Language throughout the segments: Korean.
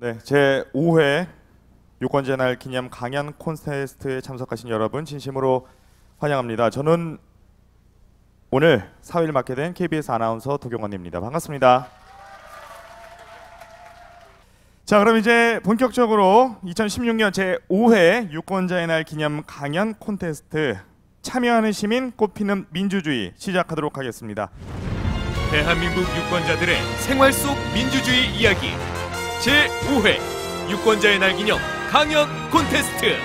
네, 제5회 유권자의 날 기념 강연 콘테스트에 참석하신 여러분 진심으로 환영합니다. 저는 오늘 사회를 맡게 된 KBS 아나운서 도경원입니다. 반갑습니다. 자, 그럼 이제 본격적으로 2016년 제5회 유권자의 날 기념 강연 콘테스트 참여하는 시민 꽃피는 민주주의 시작하도록 하겠습니다. 대한민국 유권자들의 생활 속 민주주의 이야기 제5회 유권자의 날 기념 강연 콘테스트.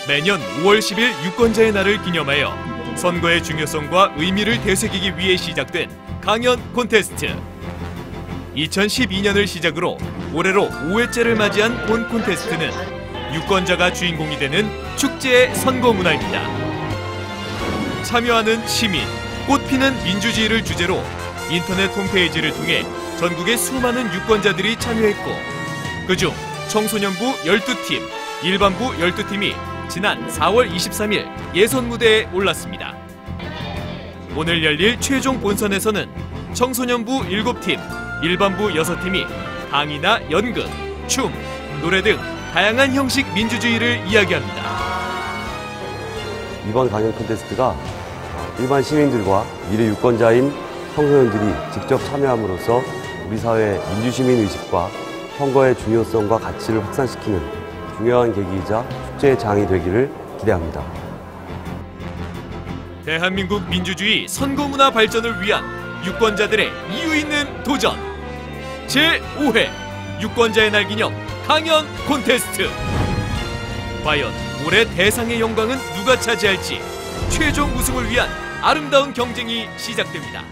매년 5월 10일 유권자의 날을 기념하여 선거의 중요성과 의미를 되새기기 위해 시작된 강연 콘테스트. 2012년을 시작으로 올해로 5회째를 맞이한 본 콘테스트는 유권자가 주인공이 되는 축제의 선거 문화입니다. 참여하는 시민, 꽃피는 민주주의를 주제로 인터넷 홈페이지를 통해 전국의 수많은 유권자들이 참여했고, 그중 청소년부 12팀, 일반부 12팀이 지난 4월 23일 예선 무대에 올랐습니다. 오늘 열릴 최종 본선에서는 청소년부 7팀, 일반부 6팀이 강의나 연극, 춤, 노래 등 다양한 형식 민주주의를 이야기합니다. 이번 강연 콘테스트가 일반 시민들과 미래 유권자인 청소년들이 직접 참여함으로써 우리 사회의 민주시민 의식과 선거의 중요성과 가치를 확산시키는 중요한 계기이자 축제의 장이 되기를 기대합니다. 대한민국 민주주의 선거 문화 발전을 위한 유권자들의 이유 있는 도전 제5회 유권자의 날 기념 강연 콘테스트. 과연 올해 대상의 영광은 누가 차지할지 최종 우승을 위한 아름다운 경쟁이 시작됩니다.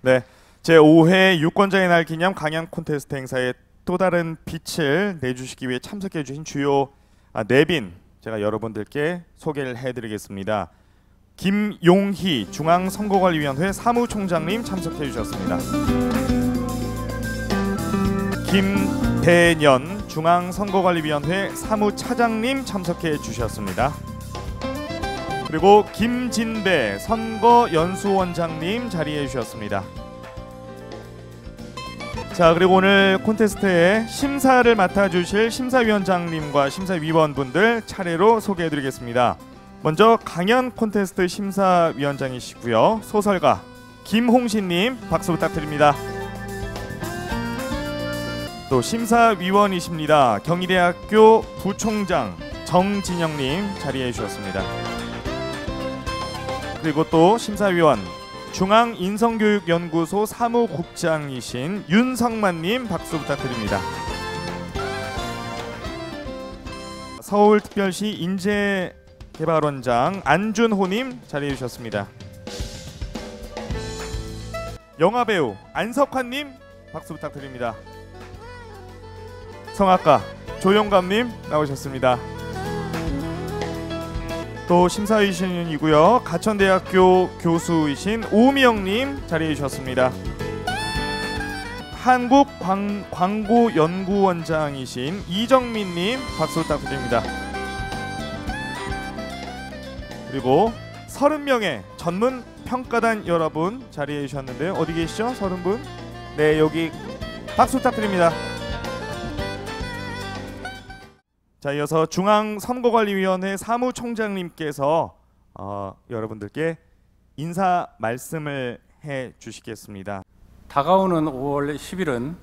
네, 제5회 유권자의 날 기념 강연 콘테스트 행사에 또 다른 빛을 내주시기 위해 참석해 주신 주요 4빈 제가 여러분들께 소개를 해드리겠습니다. 김용희 중앙선거관리위원회 사무총장님 참석해 주셨습니다. 김대년 중앙선거관리위원회 사무차장님 참석해 주셨습니다. 그리고 김진배 선거연수원장님 자리해 주셨습니다. 자, 그리고 오늘 콘테스트에 심사를 맡아주실 심사위원장님과 심사위원분들 차례로 소개해드리겠습니다. 먼저 강연 콘테스트 심사위원장이시고요, 소설가 김홍신님 박수 부탁드립니다. 또 심사위원이십니다. 경희대학교 부총장 정진영님 자리해 주셨습니다. 그리고 또 심사위원 중앙인성교육연구소 사무국장이신 윤성만님 박수 부탁드립니다. 서울특별시 인재개발원장 안준호님 자리해 주셨습니다. 영화배우 안석환님 박수 부탁드립니다. 성악가 조용감님 나오셨습니다. 또 심사위원이고요, 가천대학교 교수이신 오미영님 자리해 주셨습니다. 한국광고연구원장이신 이정민님 박수 부탁드립니다. 그리고 30명의 전문 평가단 여러분 자리해 주셨는데요. 어디 계시죠? 30분? 네, 여기 박수 부탁드립니다. 자, 이어서 중앙선거관리위원회 사무총장님께서 여러분들께 인사 말씀을 해 주시겠습니다. 다가오는 5월 10일은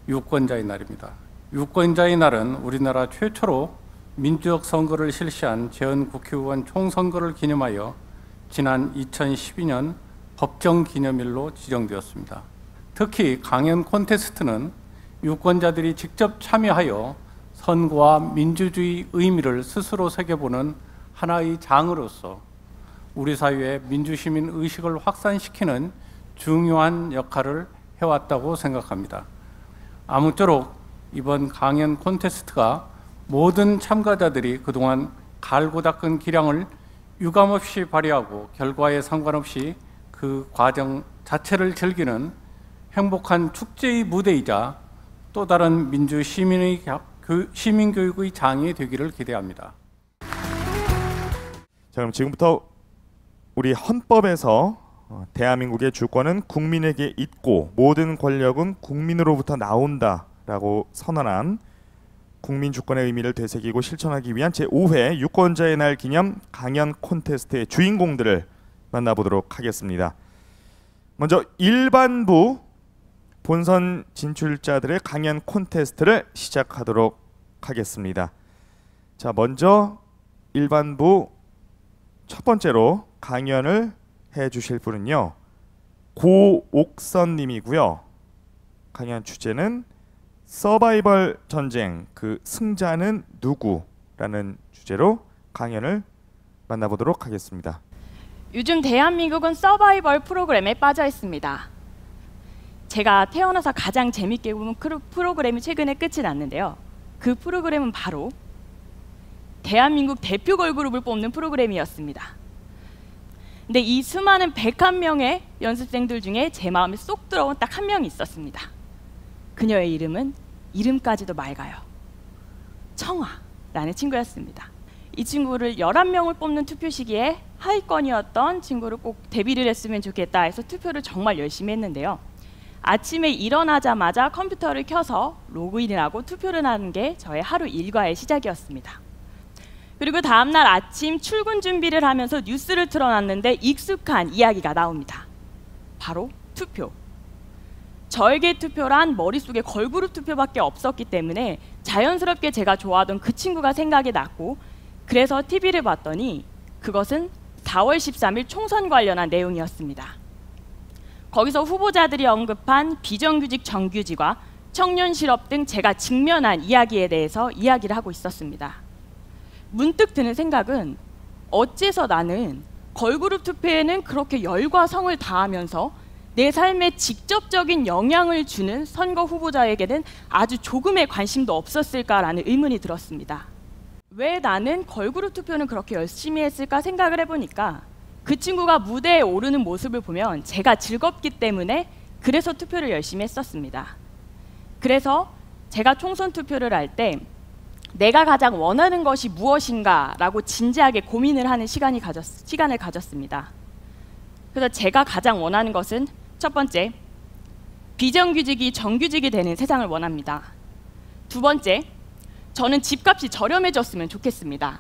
유권자의 날입니다. 유권자의 날은 우리나라 최초로 민주적 선거를 실시한 재헌국회의원 총선거를 기념하여 지난 2012년 법정기념일로 지정되었습니다. 특히 강연 콘테스트는 유권자들이 직접 참여하여 선거와 민주주의 의미를 스스로 새겨보는 하나의 장으로서 우리 사회의 민주시민 의식을 확산시키는 중요한 역할을 해왔다고 생각합니다. 아무쪼록 이번 강연 콘테스트가 모든 참가자들이 그동안 갈고 닦은 기량을 유감없이 발휘하고 결과에 상관없이 그 과정 자체를 즐기는 행복한 축제의 무대이자 또 다른 민주 시민교육의 장이 되기를 기대합니다. 자, 그럼 지금부터 우리 헌법에서 대한민국의 주권은 국민에게 있고 모든 권력은 국민으로부터 나온다라고 선언한 국민 주권의 의미를 되새기고 실천하기 위한 제5회 유권자의 날 기념 강연 콘테스트의 주인공들을 만나보도록 하겠습니다. 먼저 일반부 본선 진출자들의 강연 콘테스트를 시작하도록 하겠습니다. 자, 먼저 일반부 첫 번째로 강연을 해주실 분은요, 고옥선 님이고요. 강연 주제는 서바이벌 전쟁, 그 승자는 누구라는 주제로 강연을 만나보도록 하겠습니다. 요즘 대한민국은 서바이벌 프로그램에 빠져 있습니다. 제가 태어나서 가장 재밌게 본 프로그램이 최근에 끝이 났는데요. 그 프로그램은 바로 대한민국 대표 걸그룹을 뽑는 프로그램이었습니다. 근데 이 수많은 101명의 연습생들 중에 제 마음에 쏙 들어온 딱 한 명이 있었습니다. 그녀의 이름은 이름까지도 맑아요. 청아라는 친구였습니다. 이 친구를 11명을 뽑는 투표 시기에 하위권이었던 친구를 꼭 데뷔를 했으면 좋겠다 해서 투표를 정말 열심히 했는데요. 아침에 일어나자마자 컴퓨터를 켜서 로그인을 하고 투표를 하는 게 저의 하루 일과의 시작이었습니다. 그리고 다음날 아침 출근 준비를 하면서 뉴스를 틀어놨는데 익숙한 이야기가 나옵니다. 바로 투표. 저에게 투표란 머릿속에 걸그룹 투표밖에 없었기 때문에 자연스럽게 제가 좋아하던 그 친구가 생각이 났고, 그래서 TV를 봤더니 그것은 4월 13일 총선 관련한 내용이었습니다. 거기서 후보자들이 언급한 비정규직 정규직과 청년 실업 등 제가 직면한 이야기에 대해서 이야기를 하고 있었습니다. 문득 드는 생각은, 어째서 나는 걸그룹 투표에는 그렇게 열과 성을 다하면서 내 삶에 직접적인 영향을 주는 선거 후보자에게는 아주 조금의 관심도 없었을까라는 의문이 들었습니다. 왜 나는 걸그룹 투표는 그렇게 열심히 했을까 생각을 해보니까, 그 친구가 무대에 오르는 모습을 보면 제가 즐겁기 때문에 그래서 투표를 열심히 했었습니다. 그래서 제가 총선 투표를 할 때 내가 가장 원하는 것이 무엇인가 라고 진지하게 고민을 하는 시간을 가졌습니다. 그래서 제가 가장 원하는 것은 첫 번째, 비정규직이 정규직이 되는 세상을 원합니다. 두 번째, 저는 집값이 저렴해졌으면 좋겠습니다.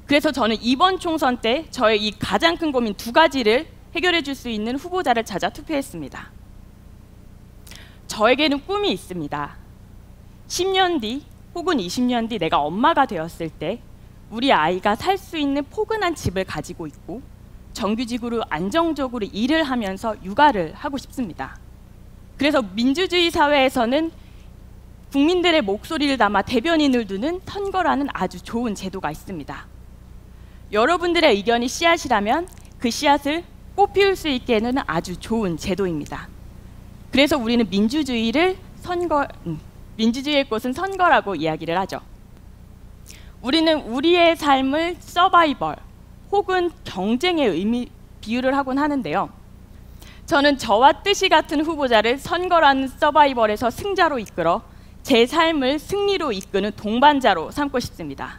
그래서 저는 이번 총선 때 저의 이 가장 큰 고민 두 가지를 해결해 줄 수 있는 후보자를 찾아 투표했습니다. 저에게는 꿈이 있습니다. 10년 뒤 혹은 20년 뒤 내가 엄마가 되었을 때 우리 아이가 살 수 있는 포근한 집을 가지고 있고 정규직으로 안정적으로 일을 하면서 육아를 하고 싶습니다. 그래서 민주주의 사회에서는 국민들의 목소리를 담아 대변인을 두는 선거라는 아주 좋은 제도가 있습니다. 여러분들의 의견이 씨앗이라면 그 씨앗을 꽃피울 수 있게 해는 아주 좋은 제도입니다. 그래서 우리는 민주주의의 꽃은 선거라고 이야기를 하죠. 우리는 우리의 삶을 서바이벌 혹은 경쟁의 비유를 하곤 하는데요. 저는 저와 뜻이 같은 후보자를 선거라는 서바이벌에서 승자로 이끌어 제 삶을 승리로 이끄는 동반자로 삼고 싶습니다.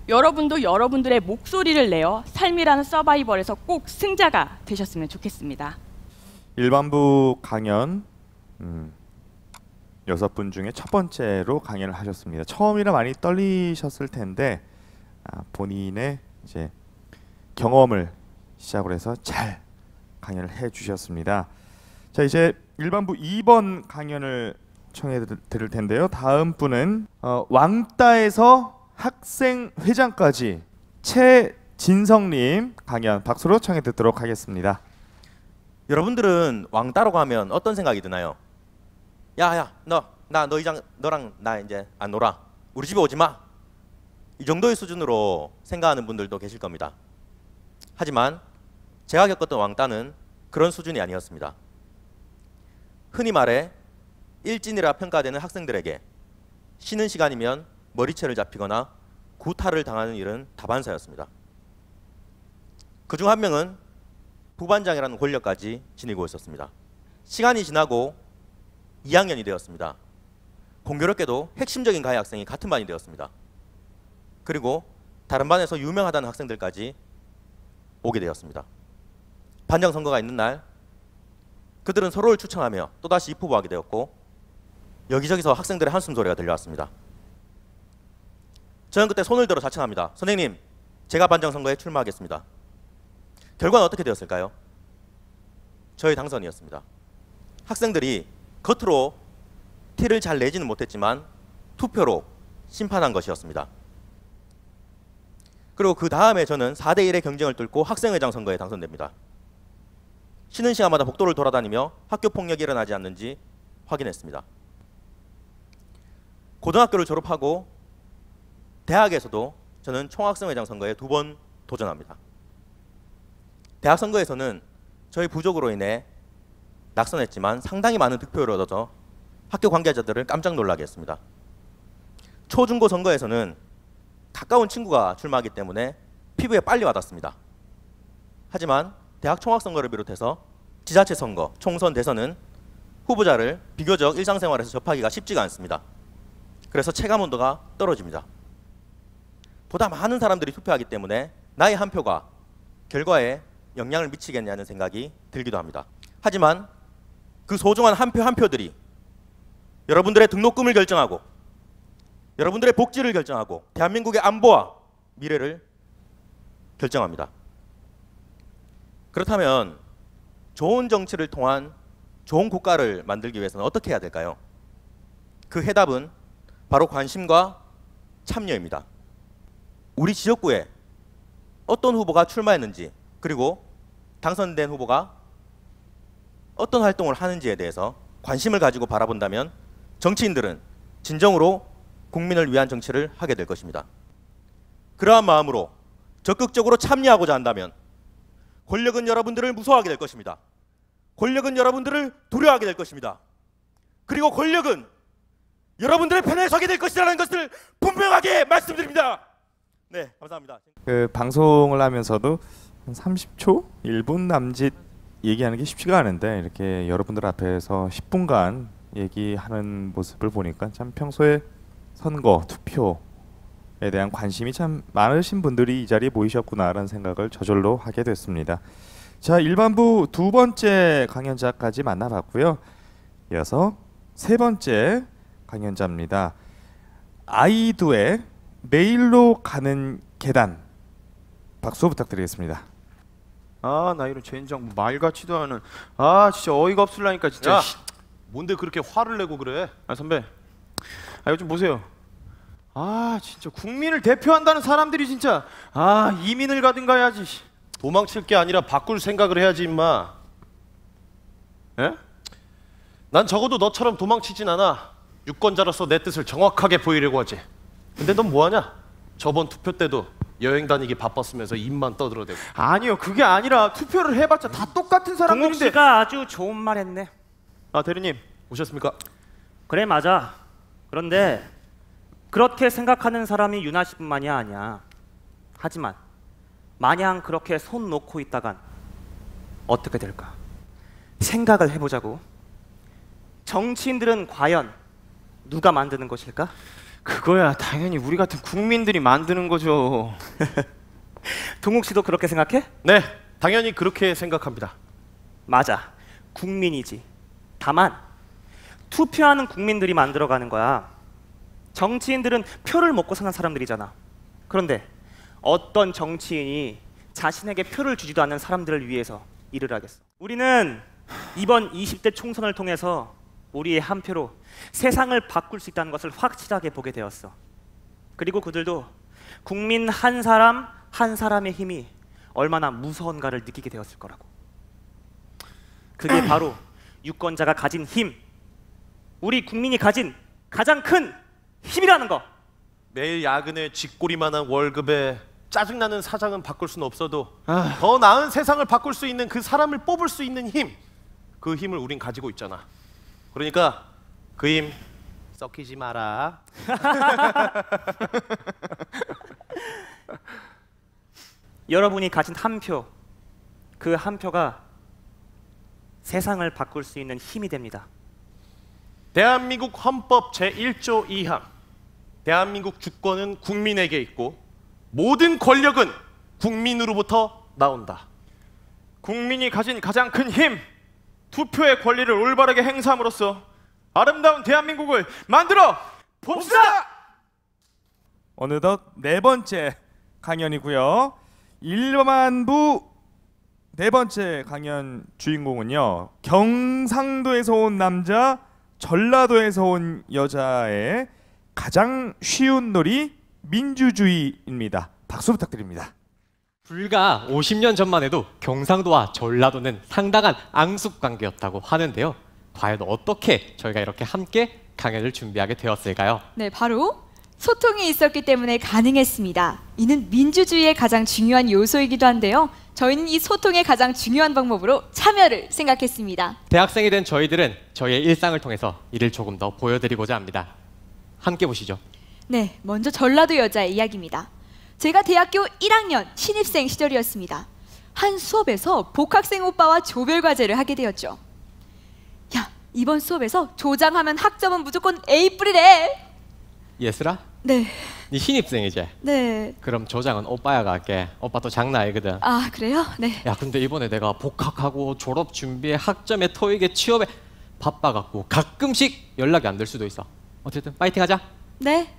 여러분도 여러분들의 목소리를 내어 삶이라는 서바이벌에서 꼭 승자가 되셨으면 좋겠습니다. 일반부 강연 6분 중에 첫 번째로 강연을 하셨습니다. 처음이라 많이 떨리셨을 텐데 본인의 이제 경험을 시작으로 해서 잘 강연을 해주셨습니다. 자, 이제 일반부 2번 강연을 청해 드릴 텐데요. 다음 분은 왕따에서 학생회장까지 최진성님 강연 박수로 청해 듣도록 하겠습니다. 여러분들은 왕따라고 하면 어떤 생각이 드나요? 야야, 너랑 나 이제 안 놀아. 우리 집에 오지 마. 이 정도의 수준으로 생각하는 분들도 계실 겁니다. 하지만 제가 겪었던 왕따는 그런 수준이 아니었습니다. 흔히 말해 일진이라 평가되는 학생들에게 쉬는 시간이면 머리채를 잡히거나 구타를 당하는 일은 다반사였습니다. 그중 한 명은 부반장이라는 권력까지 지니고 있었습니다. 시간이 지나고 2학년이 되었습니다. 공교롭게도 핵심적인 가해 학생이 같은 반이 되었습니다. 그리고 다른 반에서 유명하다는 학생들까지 오게 되었습니다. 반장 선거가 있는 날 그들은 서로를 추천하며 또다시 입후보하게 되었고 여기저기서 학생들의 한숨 소리가 들려왔습니다. 저는 그때 손을 들어 자청합니다. 선생님, 제가 반장 선거에 출마하겠습니다. 결과는 어떻게 되었을까요? 저의 당선이었습니다. 학생들이 겉으로 티를 잘 내지는 못했지만 투표로 심판한 것이었습니다. 그리고 그 다음에 저는 4대1의 경쟁을 뚫고 학생회장 선거에 당선됩니다. 쉬는 시간마다 복도를 돌아다니며 학교 폭력이 일어나지 않는지 확인했습니다. 고등학교를 졸업하고 대학에서도 저는 총학생회장 선거에 2번 도전합니다. 대학 선거에서는 저희 부족으로 인해 낙선했지만 상당히 많은 득표를 얻어서 학교 관계자들을 깜짝 놀라게 했습니다. 초중고 선거에서는 가까운 친구가 출마하기 때문에 피부에 빨리 와닿습니다. 하지만 대학 총학선거를 비롯해서 지자체 선거, 총선, 대선은 후보자를 비교적 일상생활에서 접하기가 쉽지가 않습니다. 그래서 체감 온도가 떨어집니다. 보다 많은 사람들이 투표하기 때문에 나의 한 표가 결과에 영향을 미치겠냐는 생각이 들기도 합니다. 하지만 그 소중한 한 표 한 표들이 여러분들의 등록금을 결정하고 여러분들의 복지를 결정하고 대한민국의 안보와 미래를 결정합니다. 그렇다면 좋은 정치를 통한 좋은 국가를 만들기 위해서는 어떻게 해야 될까요? 그 해답은 바로 관심과 참여입니다. 우리 지역구에 어떤 후보가 출마했는지 그리고 당선된 후보가 어떤 활동을 하는지에 대해서 관심을 가지고 바라본다면 정치인들은 진정으로 국민을 위한 정치를 하게 될 것입니다. 그러한 마음으로 적극적으로 참여하고자 한다면 권력은 여러분들을 무서워하게 될 것입니다. 권력은 여러분들을 두려워하게 될 것입니다. 그리고 권력은 여러분들의 편에 서게 될 것이라는 것을 분명하게 말씀드립니다. 네, 감사합니다. 그 방송을 하면서도 한 30초, 1분 남짓 얘기하는 게 쉽지가 않은데 이렇게 여러분들 앞에서 10분간 얘기하는 모습을 보니까 참 평소에 선거, 투표에 대한 관심이 참 많으신 분들이 이 자리에 모이셨구나라는 생각을 저절로 하게 됐습니다. 자, 일반부 두 번째 강연자까지 만나봤고요. 이어서 세 번째 강연자입니다. 아이두의 내일로 가는 계단, 박수 부탁드리겠습니다. 아, 나 이런 젠장 말 같지도 않은. 아, 진짜 어이가 없을라니까 진짜. 야, 뭔데 그렇게 화를 내고 그래? 아, 선배, 아, 이거 좀 보세요. 아, 진짜 국민을 대표한다는 사람들이 진짜 이민을 가든가 해야지. 도망칠 게 아니라 바꿀 생각을 해야지 임마. 예? 난 적어도 너처럼 도망치진 않아. 유권자로서 내 뜻을 정확하게 보이려고 하지. 근데 넌 뭐하냐? 저번 투표 때도 여행 다니기 바빴으면서 입만 떠들어대고. 아니요, 그게 아니라 투표를 해봤자 다 똑같은 동욱 사람들인데. 씨가 아주 좋은 말 했네. 아, 대리님. 오셨습니까? 그래, 맞아. 그런데 그렇게 생각하는 사람이 윤아 씨뿐만이 아니야. 하지만 마냥 그렇게 손 놓고 있다간 어떻게 될까? 생각을 해보자고. 정치인들은 과연 누가 만드는 것일까? 그거야 당연히 우리 같은 국민들이 만드는 거죠. 동욱 씨도 그렇게 생각해? 네, 당연히 그렇게 생각합니다. 맞아. 국민이지. 다만 투표하는 국민들이 만들어가는 거야. 정치인들은 표를 먹고 사는 사람들이잖아. 그런데 어떤 정치인이 자신에게 표를 주지도 않는 사람들을 위해서 일을 하겠어? 우리는 이번 20대 총선을 통해서 우리의 한 표로 세상을 바꿀 수 있다는 것을 확실하게 보게 되었어. 그리고 그들도 국민 한 사람 한 사람의 힘이 얼마나 무서운가를 느끼게 되었을 거라고. 그게 바로 유권자가 가진 힘, 우리 국민이 가진 가장 큰 힘이라는 거. 매일 야근에 쥐꼬리만한 월급에 짜증나는 사장은 바꿀 수는 없어도 더 나은 세상을 바꿀 수 있는 그 사람을 뽑을 수 있는 힘, 그 힘을 우린 가지고 있잖아. 그러니까 그 힘 썩히지 마라. 여러분이 가진 한 표, 그 한 표가 세상을 바꿀 수 있는 힘이 됩니다. 대한민국 헌법 제1조 2항 대한민국 주권은 국민에게 있고 모든 권력은 국민으로부터 나온다. 국민이 가진 가장 큰 힘, 투표의 권리를 올바르게 행사함으로써 아름다운 대한민국을 만들어 봅시다! 어느덧 네 번째 강연이고요. 일반부 네 번째 강연 주인공은요. 경상도에서 온 남자, 전라도에서 온 여자의 가장 쉬운 놀이 민주주의입니다. 박수 부탁드립니다. 불과 50년 전만 해도 경상도와 전라도는 상당한 앙숙 관계였다고 하는데요. 과연 어떻게 저희가 이렇게 함께 강연을 준비하게 되었을까요? 네, 바로 소통이 있었기 때문에 가능했습니다. 이는 민주주의의 가장 중요한 요소이기도 한데요. 저희는 이 소통의 가장 중요한 방법으로 참여를 생각했습니다. 대학생이 된 저희들은 저희의 일상을 통해서 이를 조금 더 보여드리고자 합니다. 함께 보시죠. 네, 먼저 전라도 여자의 이야기입니다. 제가 대학교 1학년 신입생 시절이었습니다. 한 수업에서 복학생 오빠와 조별 과제를 하게 되었죠. 야, 이번 수업에서 조장하면 학점은 무조건 A+이래. 예슬아? 네. 네 신입생이지? 네. 그럼 조장은 오빠야가 할게. 오빠 또 장난 아니거든. 아, 그래요? 네. 야, 근데 이번에 내가 복학하고 졸업 준비에 학점에 토익에 취업에 바빠갖고 가끔씩 연락이 안 될 수도 있어. 어쨌든 파이팅하자. 네.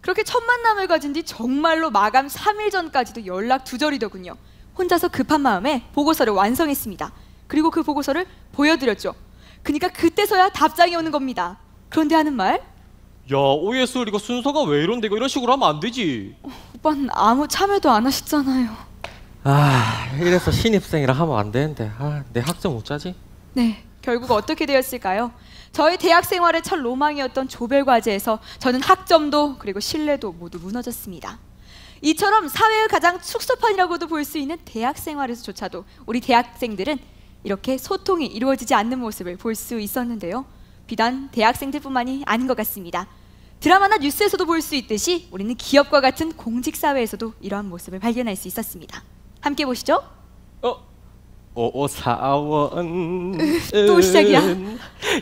그렇게 첫 만남을 가진 뒤 정말로 마감 3일 전까지도 연락 두절이더군요. 혼자서 급한 마음에 보고서를 완성했습니다. 그리고 그 보고서를 보여드렸죠. 그러니까 그때서야 답장이 오는 겁니다. 그런데 하는 말? 야, OS 이거 순서가 왜 이런데? 이거 이런 식으로 하면 안 되지. 오빠는 아무 참여도 안 하셨잖아요. 아, 이래서 신입생이라 하면 안 되는데. 아, 내 학점 못 짜지? 네, 결국 어떻게 되었을까요? 저희 대학 생활의 첫 로망이었던 조별 과제에서 저는 학점도 그리고 신뢰도 모두 무너졌습니다. 이처럼 사회의 가장 축소판이라고도 볼 수 있는 대학 생활에서조차도 우리 대학생들은 이렇게 소통이 이루어지지 않는 모습을 볼 수 있었는데요. 비단 대학생들뿐만이 아닌 것 같습니다. 드라마나 뉴스에서도 볼 수 있듯이 우리는 기업과 같은 공직사회에서도 이러한 모습을 발견할 수 있었습니다. 함께 보시죠. 오사원 또 시작이야.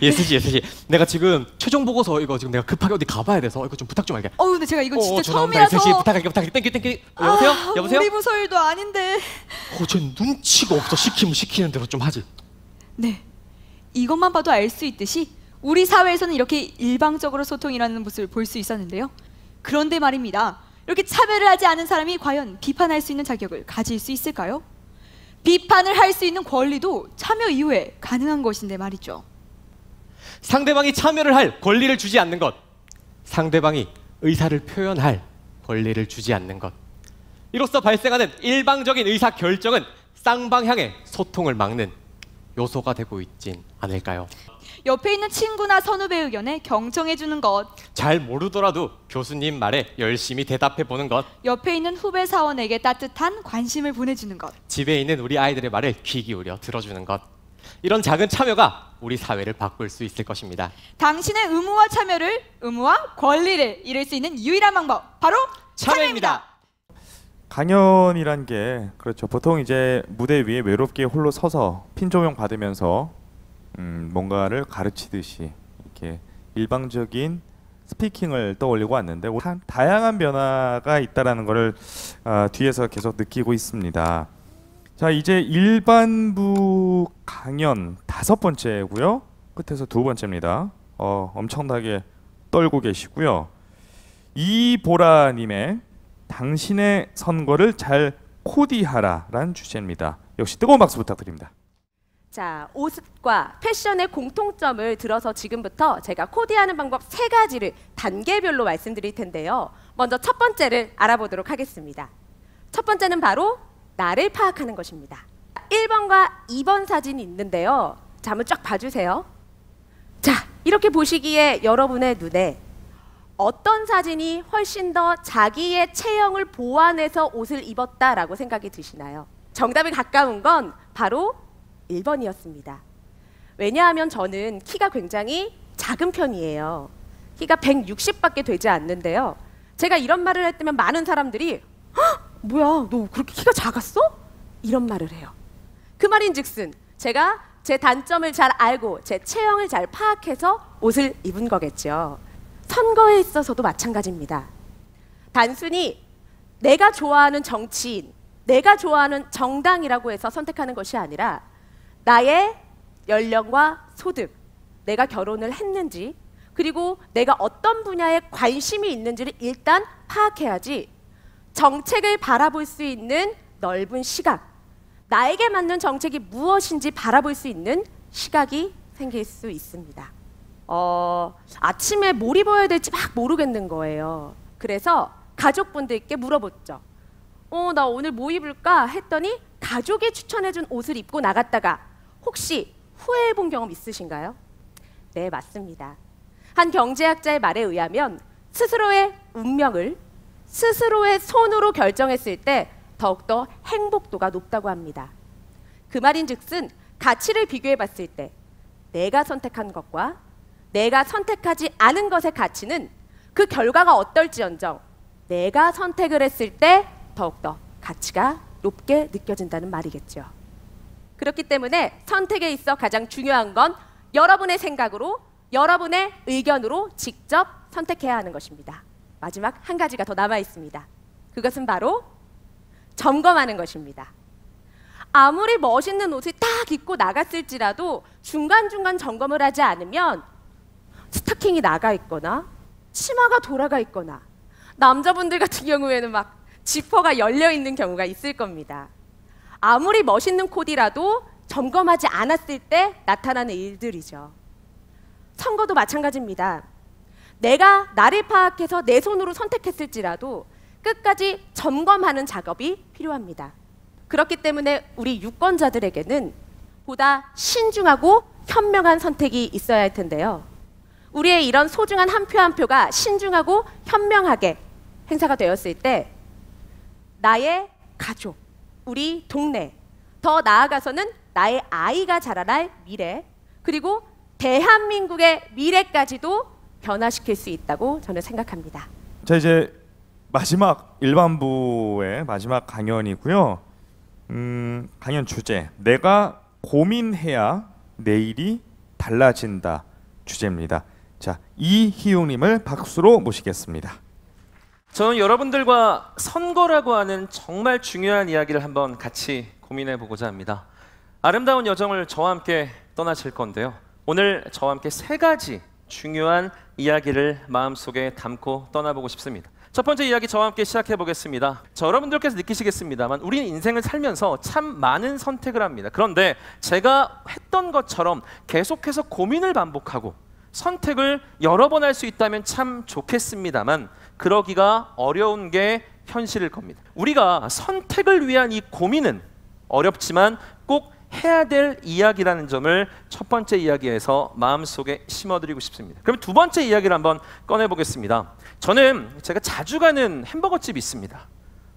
예스씨 내가 지금 최종 보고서 이거 지금 내가 급하게 어디 가봐야 돼서 이거 좀 부탁 좀 할게. 근데 제가 이거 진짜 처음이라서. 처음이라서. 부탁할게. 땡큐. 여보세요? 우리 부서 일도 아닌데. 쟤 눈치가 없어. 시키면 시키는 대로 좀 하지. 네, 이것만 봐도 알 수 있듯이 우리 사회에서는 이렇게 일방적으로 소통이라는 모습을 볼 수 있었는데요. 그런데 말입니다. 이렇게 참여를 하지 않은 사람이 과연 비판할 수 있는 자격을 가질 수 있을까요? 비판을 할 수 있는 권리도 참여 이후에 가능한 것인데 말이죠. 상대방이 참여를 할 권리를 주지 않는 것, 상대방이 의사를 표현할 권리를 주지 않는 것, 이로써 발생하는 일방적인 의사 결정은 쌍방향의 소통을 막는 요소가 되고 있진 않을까요? 옆에 있는 친구나 선후배 의견에 경청해주는 것, 잘 모르더라도 교수님 말에 열심히 대답해보는 것, 옆에 있는 후배 사원에게 따뜻한 관심을 보내주는 것, 집에 있는 우리 아이들의 말을 귀 기울여 들어주는 것, 이런 작은 참여가 우리 사회를 바꿀 수 있을 것입니다. 당신의 의무와 권리를 이룰 수 있는 유일한 방법, 바로 참여입니다. 강연이란 게 그렇죠. 보통 이제 무대 위에 외롭게 홀로 서서 핀 조명 받으면서 뭔가를 가르치듯이 이렇게 일방적인 스피킹을 떠올리고 왔는데 다양한 변화가 있다라는 것을 뒤에서 계속 느끼고 있습니다. 자, 이제 일반부 강연 5번째고요. 끝에서 2번째입니다. 엄청나게 떨고 계시고요. 이보라님의 당신의 선거를 잘 코디하라라는 주제입니다. 역시 뜨거운 박수 부탁드립니다. 자, 옷과 패션의 공통점을 들어서 지금부터 제가 코디하는 방법 3가지를 단계별로 말씀드릴 텐데요. 먼저 첫 번째를 알아보도록 하겠습니다. 첫 번째는 바로 나를 파악하는 것입니다. 1번과 2번 사진이 있는데요. 자, 한번 쫙 봐주세요. 자, 이렇게 보시기에 여러분의 눈에 어떤 사진이 훨씬 더 자기의 체형을 보완해서 옷을 입었다라고 생각이 드시나요? 정답에 가까운 건 바로 1번이었습니다. 왜냐하면 저는 키가 굉장히 작은 편이에요. 키가 160밖에 되지 않는데요. 제가 이런 말을 할 때면 많은 사람들이 뭐야, 너 그렇게 키가 작았어? 이런 말을 해요. 그 말인즉슨 제가 제 단점을 잘 알고 제 체형을 잘 파악해서 옷을 입은 거겠죠. 선거에 있어서도 마찬가지입니다. 단순히 내가 좋아하는 정치인, 내가 좋아하는 정당이라고 해서 선택하는 것이 아니라 나의 연령과 소득, 내가 결혼을 했는지, 그리고 내가 어떤 분야에 관심이 있는지를 일단 파악해야지 정책을 바라볼 수 있는 넓은 시각, 나에게 맞는 정책이 무엇인지 바라볼 수 있는 시각이 생길 수 있습니다. 아침에 뭘 입어야 될지 막 모르겠는 거예요. 그래서 가족분들께 물어봤죠. 나 오늘 뭐 입을까 했더니 가족이 추천해준 옷을 입고 나갔다가 혹시 후회해본 경험 있으신가요? 네, 맞습니다. 한 경제학자의 말에 의하면 스스로의 운명을 스스로의 손으로 결정했을 때 더욱더 행복도가 높다고 합니다. 그 말인즉슨 가치를 비교해 봤을 때 내가 선택한 것과 내가 선택하지 않은 것의 가치는 그 결과가 어떨지언정 내가 선택을 했을 때 더욱더 가치가 높게 느껴진다는 말이겠죠. 그렇기 때문에 선택에 있어 가장 중요한 건 여러분의 생각으로, 여러분의 의견으로 직접 선택해야 하는 것입니다. 마지막 한 가지가 더 남아 있습니다. 그것은 바로 점검하는 것입니다. 아무리 멋있는 옷을 딱 입고 나갔을지라도 중간중간 점검을 하지 않으면 스타킹이 나가 있거나 치마가 돌아가 있거나 남자분들 같은 경우에는 막 지퍼가 열려 있는 경우가 있을 겁니다. 아무리 멋있는 코디라도 점검하지 않았을 때 나타나는 일들이죠. 선거도 마찬가지입니다. 내가 나를 파악해서 내 손으로 선택했을지라도 끝까지 점검하는 작업이 필요합니다. 그렇기 때문에 우리 유권자들에게는 보다 신중하고 현명한 선택이 있어야 할 텐데요. 우리의 이런 소중한 한 표 한 표가 신중하고 현명하게 행사가 되었을 때 나의 가족, 우리 동네, 더 나아가서는 나의 아이가 자라날 미래, 그리고 대한민국의 미래까지도 변화시킬 수 있다고 저는 생각합니다. 자, 이제 마지막 일반부의 마지막 강연이고요. 강연 주제, 내가 고민해야 내일이 달라진다 주제입니다. 자, 이희웅님을 박수로 모시겠습니다. 저는 여러분들과 선거라고 하는 정말 중요한 이야기를 한번 같이 고민해 보고자 합니다. 아름다운 여정을 저와 함께 떠나실 건데요. 오늘 저와 함께 세 가지 중요한 이야기를 마음속에 담고 떠나보고 싶습니다. 첫 번째 이야기 저와 함께 시작해 보겠습니다. 여러분들께서 느끼시겠습니다만 우리는 인생을 살면서 참 많은 선택을 합니다. 그런데 제가 했던 것처럼 계속해서 고민을 반복하고 선택을 여러 번 할 수 있다면 참 좋겠습니다만 그러기가 어려운 게 현실일 겁니다. 우리가 선택을 위한 이 고민은 어렵지만 꼭 해야 될 이야기라는 점을 첫 번째 이야기에서 마음속에 심어드리고 싶습니다. 그럼 두 번째 이야기를 한번 꺼내보겠습니다. 저는 제가 자주 가는 햄버거집이 있습니다.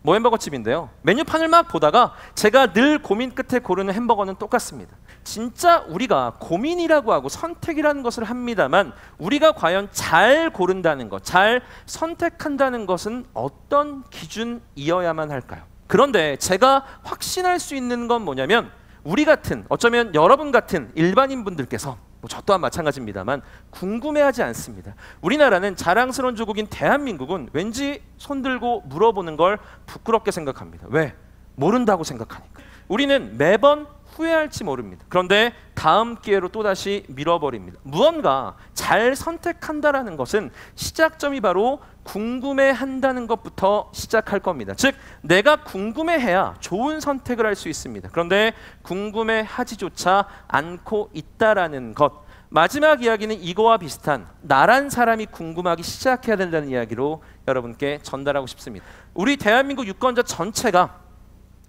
뭐 햄버거집인데요. 메뉴판을 막 보다가 제가 늘 고민 끝에 고르는 햄버거는 똑같습니다. 진짜 우리가 고민이라고 하고 선택이라는 것을 합니다만 우리가 과연 잘 고른다는 것, 잘 선택한다는 것은 어떤 기준이어야만 할까요? 그런데 제가 확신할 수 있는 건 뭐냐면 우리 같은, 어쩌면 여러분 같은 일반인 분들께서 저 또한 마찬가지입니다만 궁금해하지 않습니다. 우리나라는 자랑스러운 조국인 대한민국은 왠지 손들고 물어보는 걸 부끄럽게 생각합니다. 왜? 모른다고 생각하니까. 우리는 매번 후회할지 모릅니다. 그런데 다음 기회로 또다시 밀어버립니다. 무언가 잘 선택한다라는 것은 시작점이 바로 궁금해한다는 것부터 시작할 겁니다. 즉 내가 궁금해해야 좋은 선택을 할 수 있습니다. 그런데 궁금해하지조차 않고 있다라는 것. 마지막 이야기는 이거와 비슷한 나란 사람이 궁금하기 시작해야 된다는 이야기로 여러분께 전달하고 싶습니다. 우리 대한민국 유권자 전체가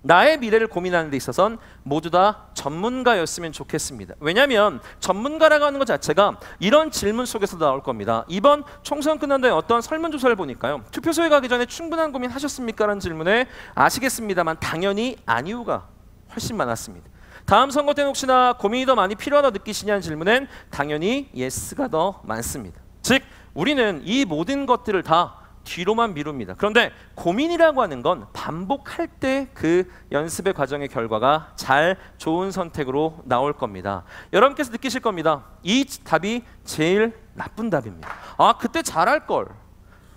나의 미래를 고민하는 데 있어서는 모두 다 전문가였으면 좋겠습니다. 왜냐하면 전문가라고 하는 것 자체가 이런 질문 속에서 나올 겁니다. 이번 총선 끝난 다음에 어떤 설문조사를 보니까요. 투표소에 가기 전에 충분한 고민 하셨습니까? 라는 질문에 아시겠습니다만 당연히 아니오가 훨씬 많았습니다. 다음 선거 때는 혹시나 고민이 더 많이 필요하다고 느끼시냐는 질문엔 당연히 예스가 더 많습니다. 즉 우리는 이 모든 것들을 다 뒤로만 미룹니다. 그런데 고민이라고 하는 건 반복할 때 그 연습의 과정의 결과가 잘 좋은 선택으로 나올 겁니다. 여러분께서 느끼실 겁니다. 이 답이 제일 나쁜 답입니다. 아, 그때 잘할 걸.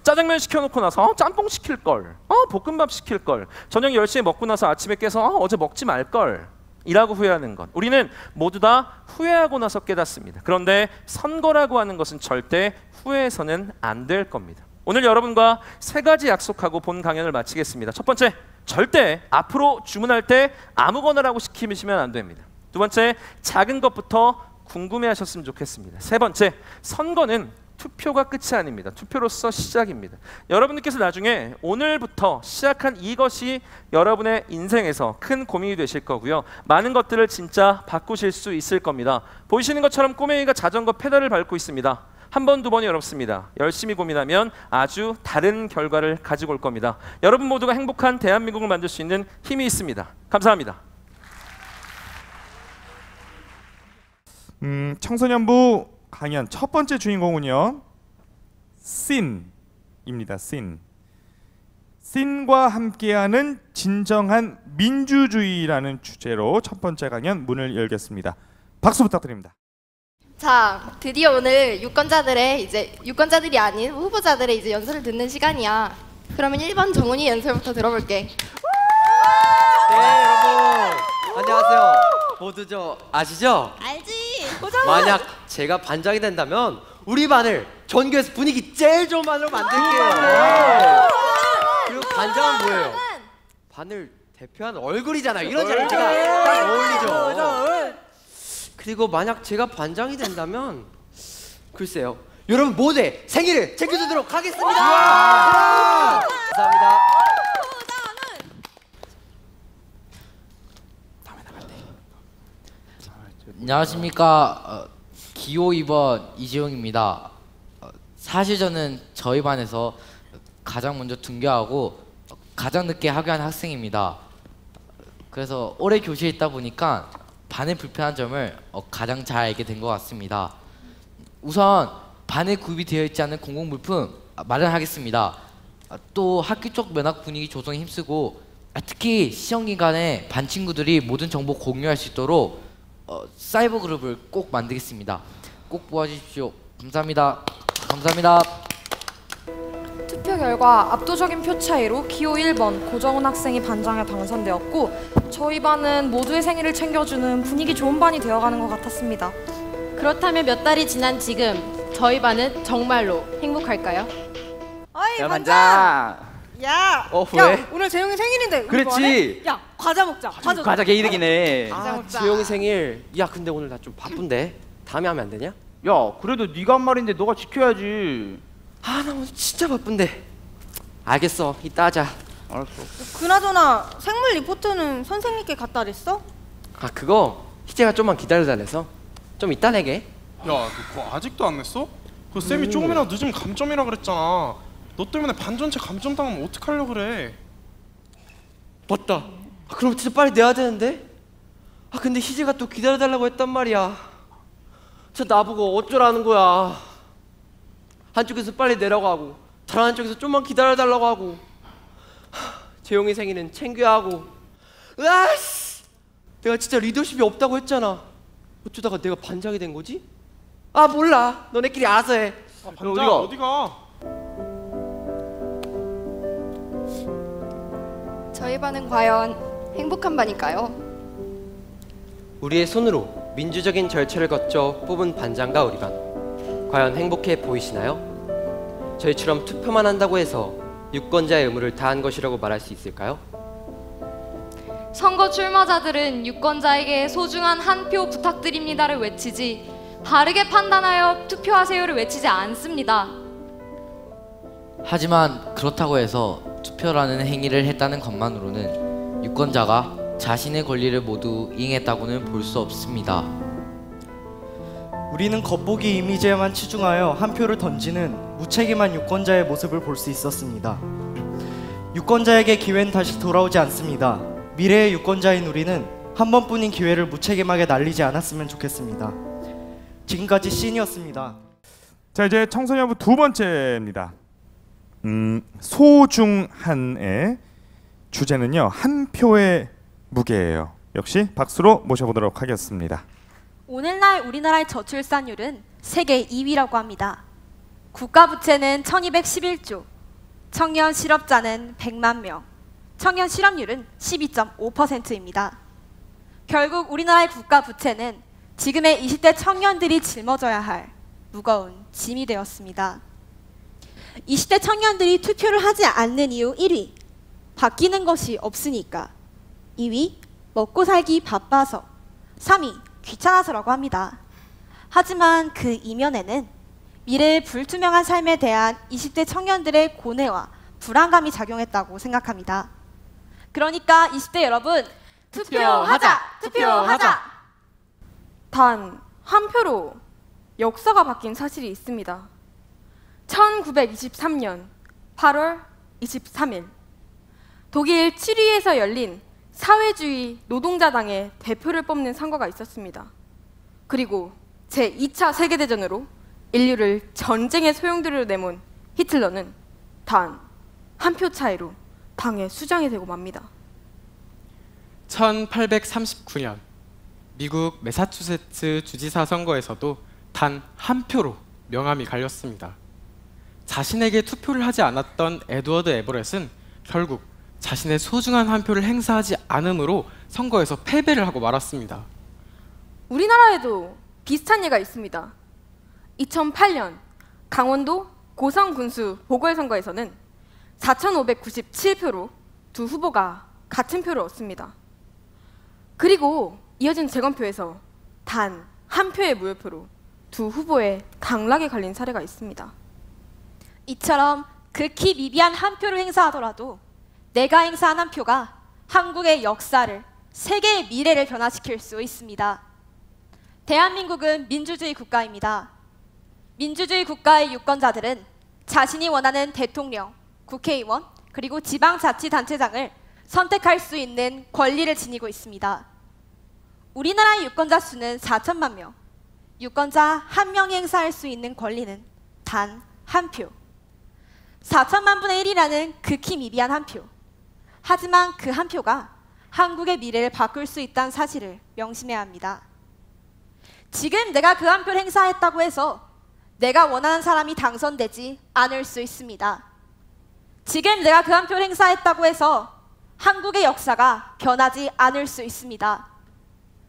짜장면 시켜놓고 나서 짬뽕 시킬 걸, 볶음밥 시킬 걸, 저녁 10시에 먹고 나서 아침에 깨서 어제 먹지 말 걸 이라고 후회하는 것. 우리는 모두 다 후회하고 나서 깨닫습니다. 그런데 선거라고 하는 것은 절대 후회해서는 안 될 겁니다. 오늘 여러분과 3가지 약속하고 본 강연을 마치겠습니다. 첫 번째, 절대 앞으로 주문할 때 아무거나라고 시키시면 안 됩니다. 두 번째, 작은 것부터 궁금해하셨으면 좋겠습니다. 세 번째, 선거는 투표가 끝이 아닙니다. 투표로서 시작입니다. 여러분들께서 나중에 오늘부터 시작한 이것이 여러분의 인생에서 큰 고민이 되실 거고요. 많은 것들을 진짜 바꾸실 수 있을 겁니다. 보이시는 것처럼 꼬맹이가 자전거 페달을 밟고 있습니다. 한 번, 두 번이 어렵습니다. 열심히 고민하면 아주 다른 결과를 가지고 올 겁니다. 여러분 모두가 행복한 대한민국을 만들 수 있는 힘이 있습니다. 감사합니다. 청소년부 강연 첫 번째 주인공은요, 씬입니다. 씬과 함께하는 진정한 민주주의라는 주제로 첫 번째 강연 문을 열겠습니다. 박수 부탁드립니다. 자, 드디어 오늘 유권자들이 아닌 후보자들의 이제 연설을 듣는 시간이야. 그러면 1번 정훈이 연설부터 들어볼게. 네, 여러분 안녕하세요. 모두 저 아시죠? 알지. 만약 제가 반장이 된다면 우리 반을 전교에서 분위기 제일 좋은 반으로 만들게요. 그리고 반장은 뭐예요? 반을 대표하는 얼굴이잖아요. 이런 자리가 딱 어울리죠. 그리고 만약 제가 반장이 된다면 글쎄요, 여러분 모두의 생일을 챙겨주도록 하겠습니다. 감사합니다. 안녕하십니까. 기호 2번 이지용입니다. 사실 저는 저희 반에서 가장 먼저 등교하고 가장 늦게 하교한 학생입니다. 그래서 오래 교실에 있다 보니까 반의 불편한 점을 가장 잘 알게 된 것 같습니다. 우선 반에 구입이 되어 있지 않은 공공물품 마련하겠습니다. 또 학교 쪽 면학 분위기 조성에 힘쓰고 특히 시험 기간에 반 친구들이 모든 정보 공유할 수 있도록 사이버 그룹을 꼭 만들겠습니다. 꼭 도와주십시오. 감사합니다. 감사합니다. 투표 결과 압도적인 표 차이로 기호 1번 고정훈 학생이 반장에 당선되었고 저희 반은 모두의 생일을 챙겨주는 분위기 좋은 반이 되어가는 것 같았습니다. 그렇다면 몇 달이 지난 지금 저희 반은 정말로 행복할까요? 어이 야, 반장! 야! 왜? 야, 오늘 재용이 생일인데 우리 그랬지. 뭐 안 해? 야 과자 먹자. 과자 개이득이네. 과자 먹자. 지용이 생일. 야, 근데 오늘 나 좀 바쁜데 다음에 하면 안 되냐? 야, 그래도 네가 한 말인데 너가 지켜야지. 아, 나 오늘 진짜 바쁜데. 알겠어, 이따 하자. 알았어. 그나저나 생물 리포트는 선생님께 갖다 냈어? 아, 그거 희재가 좀만 기다려달래서 좀 이따 내게. 야, 너 그거 아직도 안 냈어? 그 쌤이 조금이라도 늦으면 감점이라 그랬잖아. 너 때문에 반 전체 감점 당하면 어떡하려고 그래? 맞다. 아, 그럼 진짜 빨리 내야 되는데? 아, 근데 희재가 또 기다려달라고 했단 말이야. 진짜 나보고 어쩌라는 거야. 한쪽에서 빨리 내라고 하고 다른 한쪽에서 좀만 기다려달라고 하고. 재용이 생일은 챙겨야 하고. 으아씨! 내가 진짜 리더십이 없다고 했잖아. 어쩌다가 내가 반장이 된 거지? 아, 몰라. 너네끼리 알아서 해. 아, 반장 어디가? 저희 반은 과연 행복한 반일까요? 우리의 손으로 민주적인 절차를 거쳐 뽑은 반장과 우리 반, 과연 행복해 보이시나요? 저희처럼 투표만 한다고 해서 유권자의 의무를 다한 것이라고 말할 수 있을까요? 선거 출마자들은 유권자에게 소중한 한 표 부탁드립니다를 외치지 바르게 판단하여 투표하세요를 외치지 않습니다. 하지만 그렇다고 해서 투표라는 행위를 했다는 것만으로는 유권자가 자신의 권리를 모두 이행했다고는 볼 수 없습니다. 우리는 겉보기 이미지에만 치중하여 한 표를 던지는 무책임한 유권자의 모습을 볼 수 있었습니다. 유권자에게 기회는 다시 돌아오지 않습니다. 미래의 유권자인 우리는 한 번뿐인 기회를 무책임하게 날리지 않았으면 좋겠습니다. 지금까지 씬이었습니다. 자, 이제 청소년부 두 번째입니다. 소중한의 주제는요, 한 표의 무게예요. 역시 박수로 모셔보도록 하겠습니다. 오늘날 우리나라의 저출산율은 세계 2위라고 합니다. 국가 부채는 1211조, 청년 실업자는 100만 명, 청년 실업률은 12.5%입니다. 결국 우리나라의 국가 부채는 지금의 20대 청년들이 짊어져야 할 무거운 짐이 되었습니다. 20대 청년들이 투표를 하지 않는 이유 1위, 바뀌는 것이 없으니까. 2위, 먹고 살기 바빠서. 3위, 귀찮아서라고 합니다. 하지만 그 이면에는 미래의 불투명한 삶에 대한 20대 청년들의 고뇌와 불안감이 작용했다고 생각합니다. 그러니까 20대 여러분, 투표하자! 투표하자! 단 한 표로 역사가 바뀐 사실이 있습니다. 1923년 8월 23일 독일 7위에서 열린 사회주의 노동자당의 대표를 뽑는 선거가 있었습니다. 그리고 제2차 세계대전으로 인류를 전쟁의 소용돌이로 내몬 히틀러는 단 한 표 차이로 당의 수장이 되고 맙니다. 1839년 미국 매사추세츠 주지사 선거에서도 단 한 표로 명함이 갈렸습니다. 자신에게 투표를 하지 않았던 에드워드 에버렛은 결국 자신의 소중한 한 표를 행사하지 않음으로 선거에서 패배를 하고 말았습니다. 우리나라에도 비슷한 예가 있습니다. 2008년 강원도 고성군수 보궐선거에서는 4,597표로 두 후보가 같은 표를 얻습니다. 그리고 이어진 재검표에서 단 한 표의 무효표로 두 후보의 당락에 갈린 사례가 있습니다. 이처럼 극히 미비한 한 표를 행사하더라도 내가 행사한 한 표가 한국의 역사를, 세계의 미래를 변화시킬 수 있습니다. 대한민국은 민주주의 국가입니다. 민주주의 국가의 유권자들은 자신이 원하는 대통령, 국회의원, 그리고 지방자치단체장을 선택할 수 있는 권리를 지니고 있습니다. 우리나라의 유권자 수는 4천만 명. 유권자 한 명이 행사할 수 있는 권리는 단 한 표. 4천만 분의 1이라는 극히 미비한 한 표. 하지만 그 한 표가 한국의 미래를 바꿀 수 있다는 사실을 명심해야 합니다. 지금 내가 그 한 표를 행사했다고 해서 내가 원하는 사람이 당선되지 않을 수 있습니다. 지금 내가 그 한 표를 행사했다고 해서 한국의 역사가 변하지 않을 수 있습니다.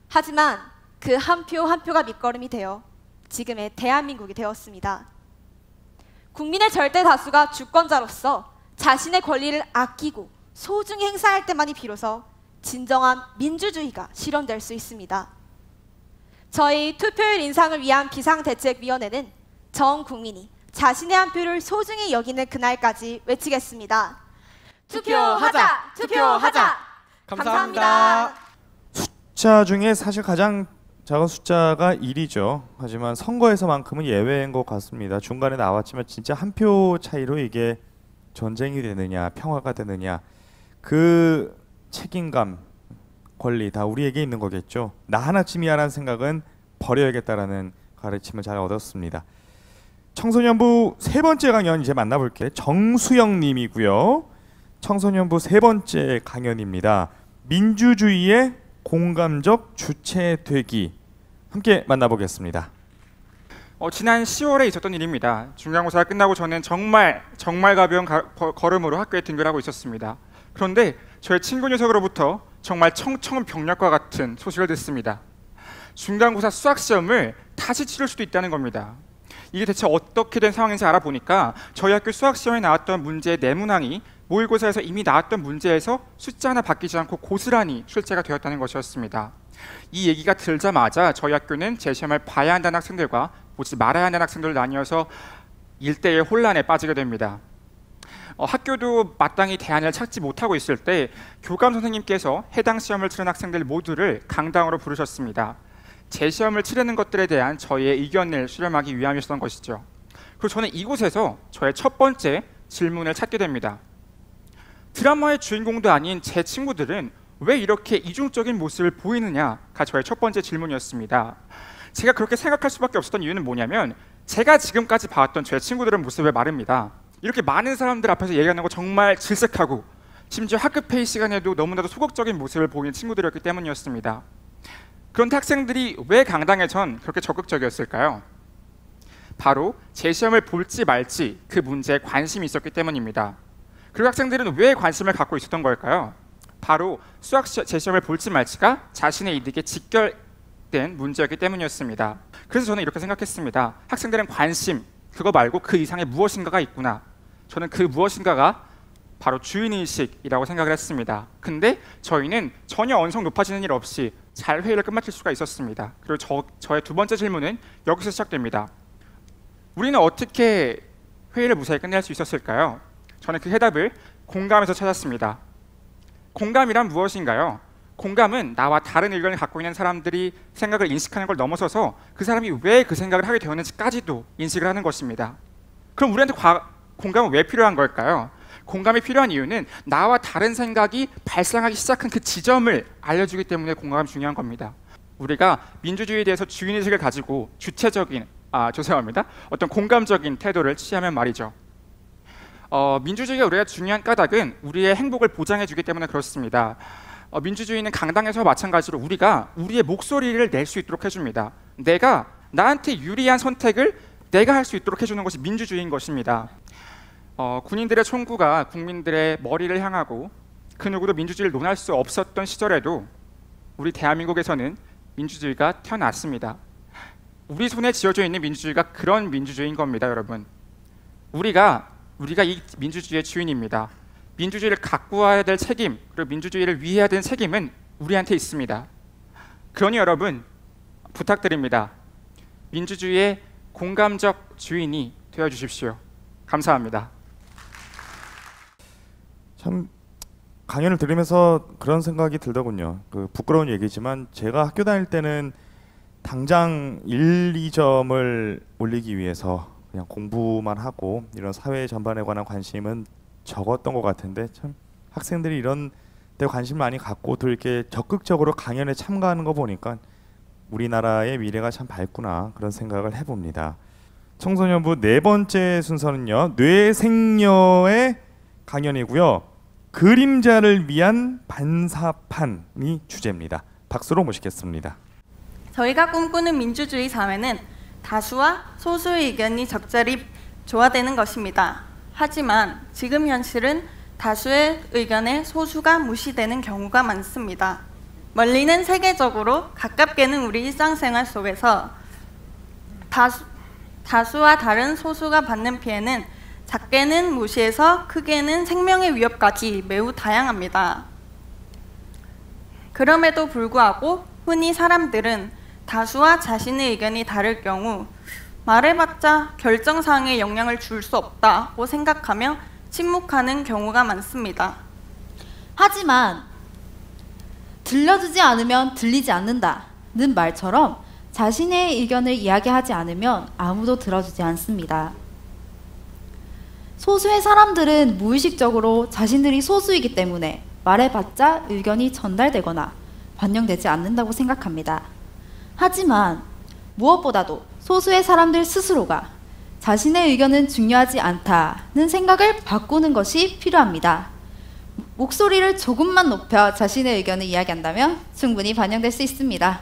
하지만 그 한 표 한 표가 밑거름이 되어 지금의 대한민국이 되었습니다. 국민의 절대 다수가 주권자로서 자신의 권리를 아끼고 소중히 행사할 때만이 비로소 진정한 민주주의가 실현될 수 있습니다. 저희 투표율 인상을 위한 비상대책위원회는 전 국민이 자신의 한 표를 소중히 여기는 그날까지 외치겠습니다. 투표하자! 투표하자! 감사합니다. 숫자 중에 사실 가장 작은 숫자가 1이죠. 하지만 선거에서만큼은 예외인 것 같습니다. 중간에 나왔지만 진짜 한 표 차이로 이게 전쟁이 되느냐 평화가 되느냐 그 책임감, 권리 다 우리에게 있는 거겠죠. 나 하나쯤이야라는 생각은 버려야겠다라는 가르침을 잘 얻었습니다. 청소년부 세 번째 강연 이제 만나볼게요. 정수영 님이고요. 청소년부 세 번째 강연입니다. 민주주의의 공감적 주체되기 함께 만나보겠습니다. 지난 10월에 있었던 일입니다. 중간고사가 끝나고 저는 정말 가벼운 걸음으로 학교에 등교를 하고 있었습니다. 그런데 저의 친구 녀석으로부터 정말 청천벽력과 같은 소식을 듣습니다. 중간고사 수학시험을 다시 치를 수도 있다는 겁니다. 이게 대체 어떻게 된 상황인지 알아보니까 저희 학교 수학시험에 나왔던 문제의 내문항이 모의고사에서 이미 나왔던 문제에서 숫자 하나 바뀌지 않고 고스란히 출제가 되었다는 것이었습니다. 이 얘기가 들자마자 저희 학교는 제 시험을 봐야 한다는 학생들과 보지 말아야 한다는 학생들을 나뉘어서 일대의 혼란에 빠지게 됩니다. 학교도 마땅히 대안을 찾지 못하고 있을 때 교감 선생님께서 해당 시험을 치른 학생들 모두를 강당으로 부르셨습니다. 제 시험을 치르는 것들에 대한 저희의 의견을 수렴하기 위함이었던 것이죠. 그리고 저는 이곳에서 저의 첫 번째 질문을 찾게 됩니다. 드라마의 주인공도 아닌 제 친구들은 왜 이렇게 이중적인 모습을 보이느냐가 저의 첫 번째 질문이었습니다. 제가 그렇게 생각할 수밖에 없었던 이유는 뭐냐면 제가 지금까지 봐왔던 제 친구들의 모습을 말입니다. 이렇게 많은 사람들 앞에서 얘기하는 거 정말 질색하고 심지어 학급 회의 시간에도 너무나도 소극적인 모습을 보이는 친구들이었기 때문이었습니다. 그런데 학생들이 왜 강당에 전 그렇게 적극적이었을까요? 바로 제 시험을 볼지 말지 그 문제에 관심이 있었기 때문입니다. 그리고 학생들은 왜 관심을 갖고 있었던 걸까요? 바로 수학 재시험을 볼지 말지가 자신의 이득에 직결된 문제였기 때문이었습니다. 그래서 저는 이렇게 생각했습니다. 학생들은 관심, 그거 말고 그 이상의 무엇인가가 있구나. 저는 그 무엇인가가 바로 주인의식이라고 생각을 했습니다. 근데 저희는 전혀 언성 높아지는 일 없이 잘 회의를 끝마칠 수가 있었습니다. 그리고 저의 두 번째 질문은 여기서 시작됩니다. 우리는 어떻게 회의를 무사히 끝낼 수 있었을까요? 저는 그 해답을 공감에서 찾았습니다. 공감이란 무엇인가요? 공감은 나와 다른 의견을 갖고 있는 사람들이 생각을 인식하는 걸 넘어서서 그 사람이 왜 그 생각을 하게 되었는지까지도 인식을 하는 것입니다. 그럼 우리한테 공감은 왜 필요한 걸까요? 공감이 필요한 이유는 나와 다른 생각이 발생하기 시작한 그 지점을 알려주기 때문에 공감이 중요한 겁니다. 우리가 민주주의에 대해서 주인의식을 가지고 어떤 공감적인 태도를 취하면 말이죠. 민주주의가 우리가 중요한 까닭은 우리의 행복을 보장해주기 때문에 그렇습니다. 민주주의는 강당에서와 마찬가지로 우리가 우리의 목소리를 낼 수 있도록 해줍니다. 나한테 유리한 선택을 내가 할 수 있도록 해주는 것이 민주주의인 것입니다. 군인들의 총구가 국민들의 머리를 향하고 그 누구도 민주주의를 논할 수 없었던 시절에도 우리 대한민국에서는 민주주의가 태어났습니다. 우리 손에 쥐어져 있는 민주주의가 그런 민주주의인 겁니다, 여러분. 우리가 이 민주주의의 주인입니다. 민주주의를 가꾸어야 될 책임, 그리고 민주주의를 위해야 되는 책임은 우리한테 있습니다. 그러니 여러분, 부탁드립니다. 민주주의의 공감적 주인이 되어주십시오. 감사합니다. 참 강연을 들으면서 그런 생각이 들더군요. 부끄러운 얘기지만 제가 학교 다닐 때는 당장 1, 2점을 올리기 위해서 그냥 공부만 하고 이런 사회 전반에 관한 관심은 적었던 것 같은데, 참 학생들이 이런 데 관심 많이 갖고 또 이렇게 적극적으로 강연에 참가하는 거 보니까 우리나라의 미래가 참 밝구나, 그런 생각을 해봅니다. 청소년부 네 번째 순서는요, 뇌생녀의 강연이고요, 그림자를 위한 반사판이 주제입니다. 박수로 모시겠습니다. 저희가 꿈꾸는 민주주의 사회는 다수와 소수의 의견이 적절히 조화되는 것입니다. 하지만 지금 현실은 다수의 의견에 소수가 무시되는 경우가 많습니다. 멀리는 세계적으로, 가깝게는 우리 일상생활 속에서 다수와 다른 소수가 받는 피해는 작게는 무시해서 크게는 생명의 위협까지 매우 다양합니다. 그럼에도 불구하고 흔히 사람들은 다수와 자신의 의견이 다를 경우 말해봤자 결정사항에 영향을 줄 수 없다고 생각하며 침묵하는 경우가 많습니다. 하지만 들려주지 않으면 들리지 않는다는 말처럼 자신의 의견을 이야기하지 않으면 아무도 들어주지 않습니다. 소수의 사람들은 무의식적으로 자신들이 소수이기 때문에 말해봤자 의견이 전달되거나 반영되지 않는다고 생각합니다. 하지만 무엇보다도 소수의 사람들 스스로가 자신의 의견은 중요하지 않다는 생각을 바꾸는 것이 필요합니다. 목소리를 조금만 높여 자신의 의견을 이야기한다면 충분히 반영될 수 있습니다.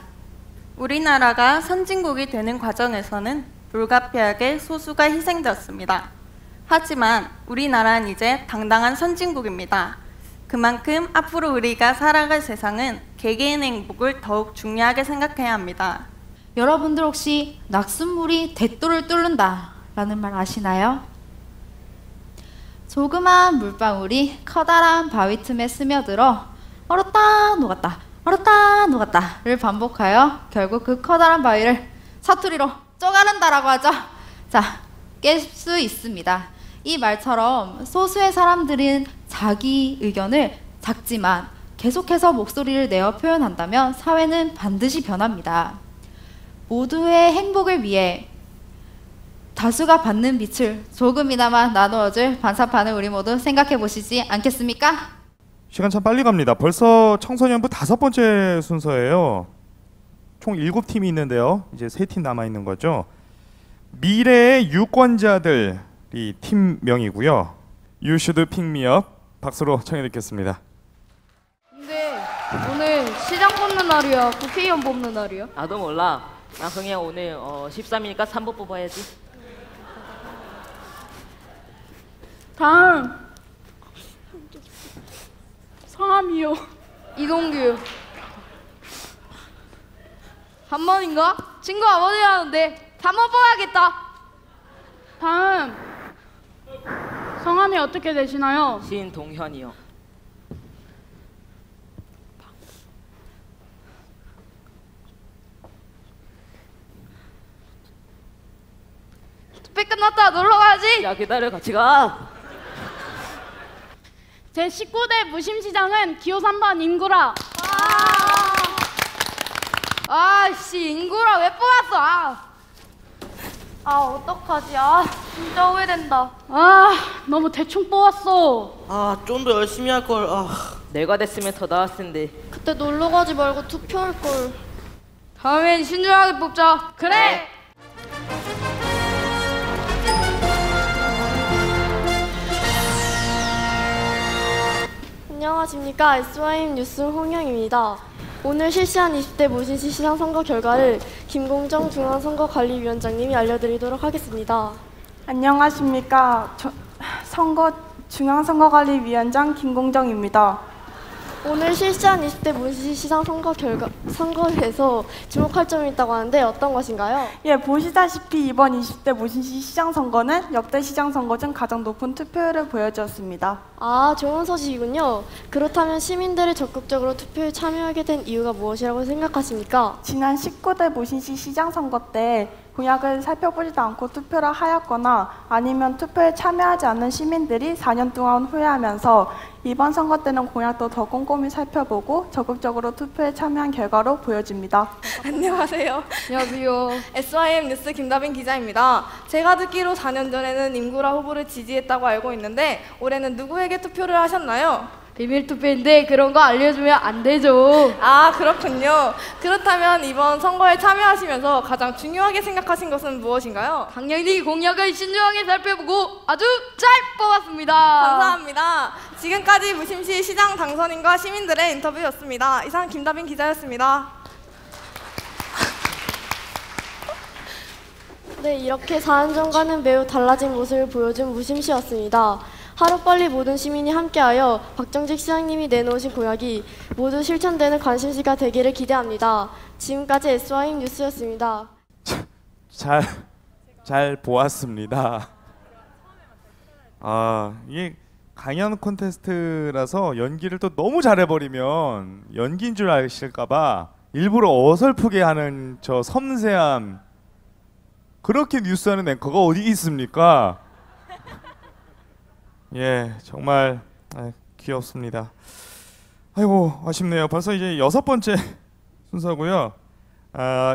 우리나라가 선진국이 되는 과정에서는 불가피하게 소수가 희생되었습니다. 하지만 우리나라는 이제 당당한 선진국입니다. 그만큼 앞으로 우리가 살아갈 세상은 개개인의 행복을 더욱 중요하게 생각해야 합니다. 여러분들 혹시 낙숫물이 대도를 뚫는다 라는 말 아시나요? 조그마한 물방울이 커다란 바위 틈에 스며들어 얼었다 녹았다 얼었다 녹았다를 반복하여 결국 그 커다란 바위를 사투리로 쪼가른다라고 하죠. 자, 깰 수 있습니다. 이 말처럼 소수의 사람들은 자기 의견을 작지만 계속해서 목소리를 내어 표현한다면 사회는 반드시 변합니다. 모두의 행복을 위해 다수가 받는 빛을 조금이나마 나누어줄 반사판을 우리 모두 생각해 보시지 않겠습니까? 시간 참 빨리 갑니다. 벌써 청소년부 5번째 순서예요. 총 7팀이 있는데요. 이제 3팀 남아있는 거죠. 미래의 유권자들이 팀명이고요. You should pick me up. 박수로 청해 듣겠습니다. 근데 오늘 시장 뽑는 날이야? 국회의원 뽑는 날이야? 나도 몰라. 나 그냥 오늘 13일이니까 3부 뽑아야지. 다음 성함이요. 이동규. 한 번인가? 친구 아버지라는데 3번 뽑아야겠다. 다음 성함이 어떻게 되시나요? 신동현이요. 투표 끝났다. 놀러 가야지. 야 기다려 같이 가. 제 19대 무심시장은 기호 3번 임구라. 아씨 인구라 왜 뽑았어? 어떡하지? 진짜 후회된다. 너무 대충 뽑았어. 좀 더 열심히 할 걸. 내가 됐으면 더 나았을 텐데. 그때 놀러 가지 말고 투표할 걸. 다음엔 신중하게 뽑자. 그래. 안녕하십니까. SYM 뉴스 홍영입니다. 오늘 실시한 20대 모진시 시장 선거 결과를 김공정 중앙선거관리위원장님이 알려드리도록 하겠습니다. 안녕하십니까. 중앙선거관리위원장 김공정입니다. 오늘 실시한 20대 모진시 시장 선거에서 주목할 점이 있다고 하는데 어떤 것인가요? 예, 보시다시피 이번 20대 모신시 시장 선거는 역대 시장 선거 중 가장 높은 투표율을 보여주었습니다. 좋은 소식이군요. 그렇다면 시민들이 적극적으로 투표에 참여하게 된 이유가 무엇이라고 생각하십니까? 지난 19대 모신시 시장 선거 때 공약을 살펴보지도 않고 투표를 하였거나 아니면 투표에 참여하지 않는 시민들이 4년 동안 후회하면서 이번 선거 때는 공약도 더 꼼꼼히 살펴보고 적극적으로 투표에 참여한 결과로 보여집니다. 안녕하세요. 안녕하세요. SYM 뉴스 김다빈 기자입니다. 제가 듣기로 4년 전에는 임구라 후보를 지지했다고 알고 있는데 올해는 누구에게 투표를 하셨나요? 비밀 투표인데 그런 거 알려주면 안 되죠. 그렇군요. 그렇다면 이번 선거에 참여하시면서 가장 중요하게 생각하신 것은 무엇인가요? 당연히 공약을 신중하게 살펴보고 아주 잘 뽑았습니다. 감사합니다. 지금까지 무심시 시장 당선인과 시민들의 인터뷰였습니다. 이상 김다빈 기자였습니다. 네, 이렇게 4년 전과는 매우 달라진 모습을 보여준 무심시였습니다. 하루빨리 모든 시민이 함께하여 박정직 시장님이 내놓으신 공약이 모두 실천되는 관심시가 되기를 기대합니다. 지금까지 SYM 뉴스였습니다. 잘 보았습니다. 이게 강연 콘테스트라서 연기를 또 너무 잘해버리면 연기인 줄 아실까봐 일부러 어설프게 하는 저 섬세함. 그렇게 뉴스하는 앵커가 어디 있습니까? 예, 정말 귀엽습니다. 아이고 아쉽네요. 벌써 이제 6번째 순서고요.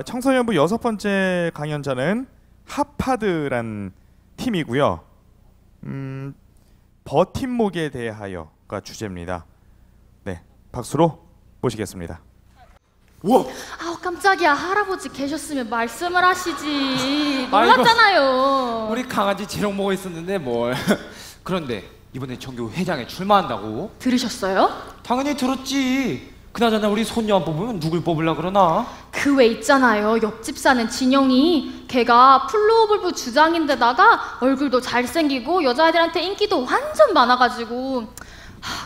청소년부 6번째 강연자는 하파드란 팀이고요. 버팀목에 대하여가 주제입니다. 네, 박수로 모시겠습니다. 우와! 깜짝이야. 할아버지 계셨으면 말씀을 하시지. 놀랐잖아요. 우리 강아지 재롱 먹고 있었는데 뭘. 그런데 이번에 정교 회장에 출마한다고? 들으셨어요? 당연히 들었지. 그나저나 우리 손녀 안 뽑으면 누굴 뽑으려 그러나? 그 외 있잖아요. 옆집 사는 진영이 걔가 플로우볼부 주장인데다가 얼굴도 잘생기고 여자애들한테 인기도 완전 많아가지고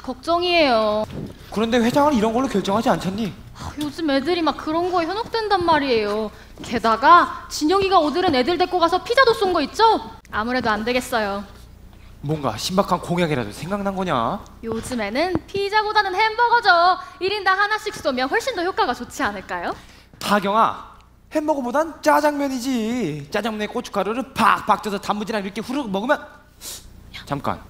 걱정이에요. 그런데 회장은 이런 걸로 결정하지 않잖니? 요즘 애들이 막 그런 거에 현혹된단 말이에요. 게다가 진영이가 오늘은 애들 데리고 가서 피자도 쏜 거 있죠? 아무래도 안 되겠어요. 뭔가 신박한 공약이라도 생각난 거냐? 요즘에는 피자보다는 햄버거죠. 1인당 하나씩 쏘면 훨씬 더 효과가 좋지 않을까요? 하경아, 햄버거보단 짜장면이지. 짜장면에 고춧가루를 팍팍 쪄서 단무지랑 이렇게 후루룩 먹으면... 잠깐,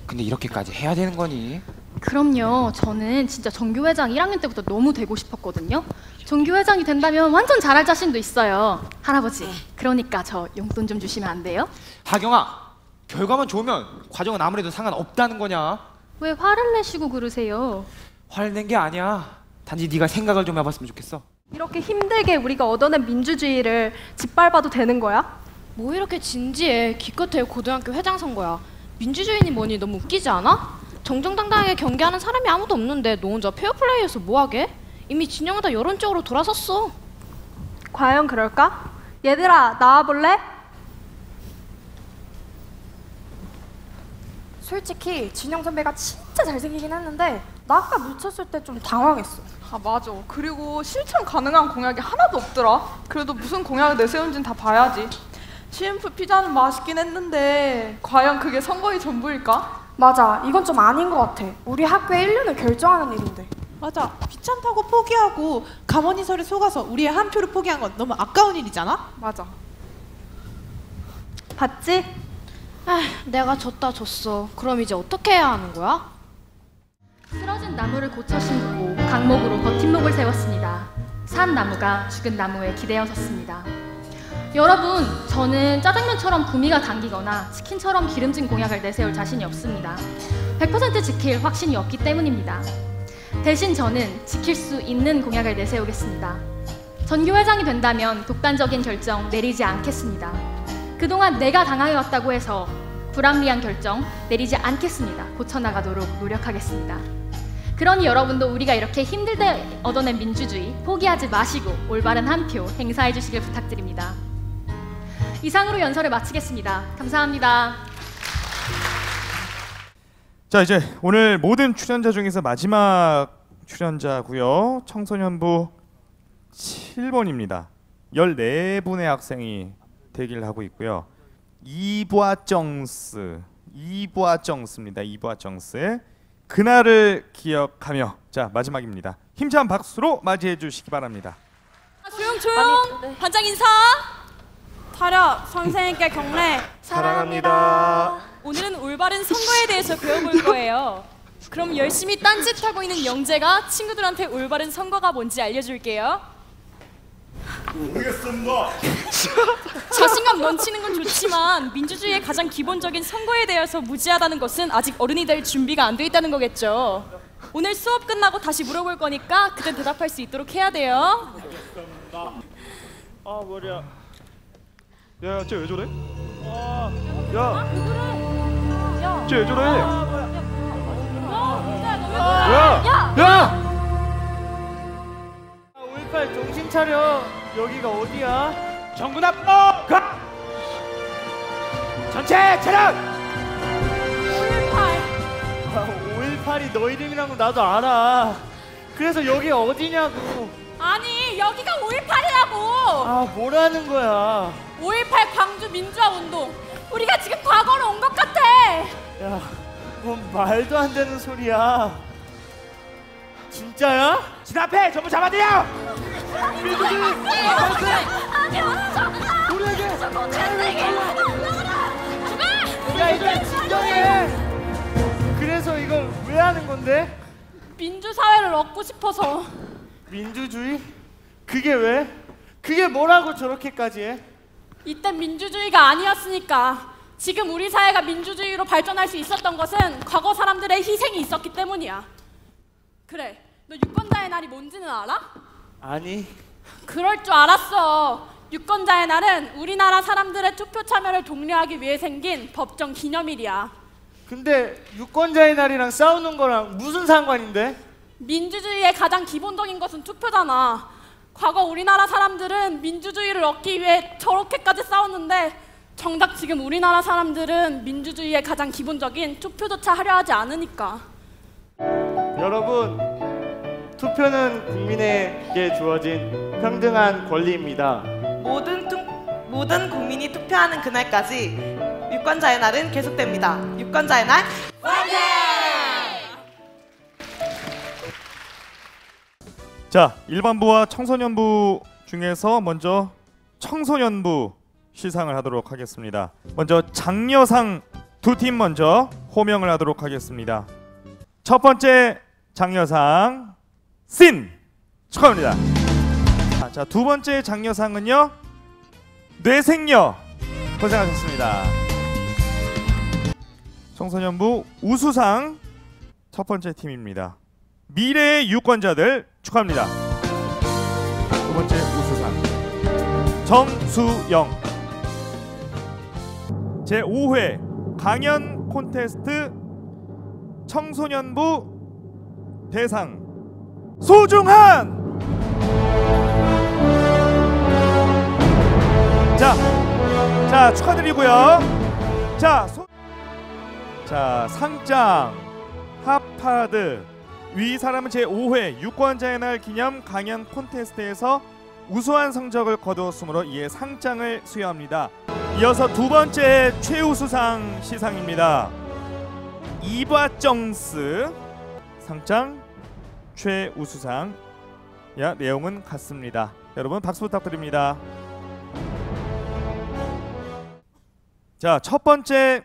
근데 이렇게까지 해야 되는 거니? 그럼요. 저는 진짜 정교회장 1학년 때부터 너무 되고 싶었거든요. 정교회장이 된다면 완전 잘할 자신도 있어요. 할아버지, 그러니까 저 용돈 좀 주시면 안 돼요? 하경아, 결과만 좋으면 과정은 아무래도 상관없다는 거냐? 왜 화를 내시고 그러세요? 화를 낸 게 아니야. 단지 네가 생각을 좀 해봤으면 좋겠어. 이렇게 힘들게 우리가 얻어낸 민주주의를 짓밟아도 되는 거야? 뭐 이렇게 진지해. 기껏해요 고등학교 회장 선거야. 민주주의니 뭐니 너무 웃기지 않아? 정정당당하게 경기하는 사람이 아무도 없는데 너 혼자 페어플레이에서 뭐하게? 이미 진영은 다 여론적으로 돌아섰어. 과연 그럴까? 얘들아, 나와볼래? 솔직히 진영 선배가 진짜 진짜 잘생기긴 했는데 나 아까 묻혔을 때 좀 당황했어. 아 맞아. 그리고 실천 가능한 공약이 하나도 없더라. 그래도 무슨 공약을 내세운진 다 봐야지. CF 피자는 맛있긴 했는데 과연 그게 선거의 전부일까? 맞아, 이건 좀 아닌 것 같아. 우리 학교의 1년을 결정하는 일인데. 맞아. 귀찮다고 포기하고 감언이설에 속아서 우리의 한 표를 포기한 건 너무 아까운 일이잖아? 맞아. 봤지? 내가 졌어. 그럼 이제 어떻게 해야 하는 거야? 쓰러진 나무를 고쳐 심고 강목으로 버팀목을 세웠습니다. 산 나무가 죽은 나무에 기대어 섰습니다. 여러분, 저는 짜장면처럼 구미가 당기거나 치킨처럼 기름진 공약을 내세울 자신이 없습니다. 100% 지킬 확신이 없기 때문입니다. 대신 저는 지킬 수 있는 공약을 내세우겠습니다. 전교회장이 된다면 독단적인 결정 내리지 않겠습니다. 그동안 내가 당해왔다고 해서 불합리한 결정 내리지 않겠습니다. 고쳐나가도록 노력하겠습니다. 그러니 여러분도 우리가 이렇게 힘들 때 얻어낸 민주주의 포기하지 마시고 올바른 한 표 행사해 주시길 부탁드립니다. 이상으로 연설을 마치겠습니다. 감사합니다. 자, 이제 오늘 모든 출연자 중에서 마지막 출연자고요. 청소년부 7번입니다. 14분의 학생이 대기를 하고 있고요. 이보아정스입니다. 이보아정스. 그날을 기억하며, 자, 마지막입니다. 힘찬 박수로 맞이해 주시기 바랍니다. 조용. 반장 인사. 차렷. 선생님께 경례. 사랑합니다. 오늘은 올바른 선거에 대해서 배워볼 거예요. 그럼 열심히 딴짓하고 있는 영재가 친구들한테 올바른 선거가 뭔지 알려줄게요. 모르겠습니다. 자신감 넘치는 건 좋지만 민주주의의 가장 기본적인 선거에 대해서 무지하다는 것은 아직 어른이 될 준비가 안 돼 있다는 거겠죠. 오늘 수업 끝나고 다시 물어볼 거니까 그땐 대답할 수 있도록 해야 돼요. 아 머리야. 야, 쟤 왜 저래? 쟤 왜 저래? 야! 5.18 정신 차려. 여기가 어디야? 정군 앞으로 가! 전체 차렷! 5.18이 너 이름이란 거 나도 알아. 그래서 여기 어디냐고. 아니 여기가 5.18이라고. 아 뭐라는 거야. 5.18 광주 민주화 운동. 우리가 지금 과거로 온 것 같아. 야, 뭔 말도 안 되는 소리야. 진짜야? 진 앞에 전부 잡아들여! 야, 이제 진정해. 그래서 이걸 왜 하는 건데? 민주사회를 얻고 싶어서. 민주주의? 그게 왜? 그게 뭐라고 저렇게까지 해? 이땐 민주주의가 아니었으니까. 지금 우리 사회가 민주주의로 발전할 수 있었던 것은 과거 사람들의 희생이 있었기 때문이야. 그래, 너 유권자의 날이 뭔지는 알아? 아니. 그럴 줄 알았어. 유권자의 날은 우리나라 사람들의 투표 참여를 독려하기 위해 생긴 법정 기념일이야. 근데 유권자의 날이랑 싸우는 거랑 무슨 상관인데? 민주주의의 가장 기본적인 것은 투표잖아. 과거 우리나라 사람들은 민주주의를 얻기 위해 저렇게까지 싸웠는데 정작 지금 우리나라 사람들은 민주주의의 가장 기본적인 투표조차 하려 하지 않으니까. 여러분, 투표는 국민에게 주어진 평등한 권리입니다. 모든 국민이 투표하는 그날까지 유권자의 날은 계속됩니다. 유권자의 날 화이팅! 자, 일반부와 청소년부 중에서 먼저 청소년부 시상을 하도록 하겠습니다. 먼저 장려상 두 팀 먼저 호명을 하도록 하겠습니다. 첫 번째 장려상 씬 축하합니다. 자, 두 번째 장려상은요 뇌생녀 고생하셨습니다. 청소년부 우수상 첫 번째 팀입니다. 미래의 유권자들 축하합니다. 두 번째 우수상 정수영. 제5회 강연 콘테스트 청소년부 대상 소중한. 자 축하드리고요. 자 상장 하파드 위 사람은 제5회 유권자의 날 기념 강연 콘테스트에서 우수한 성적을 거두었으므로 이에 상장을 수여합니다. 이어서 두 번째 최우수상 시상입니다. 이바정스 상장 최우수상. 내용은 같습니다. 여러분 박수 부탁드립니다. 자, 첫 번째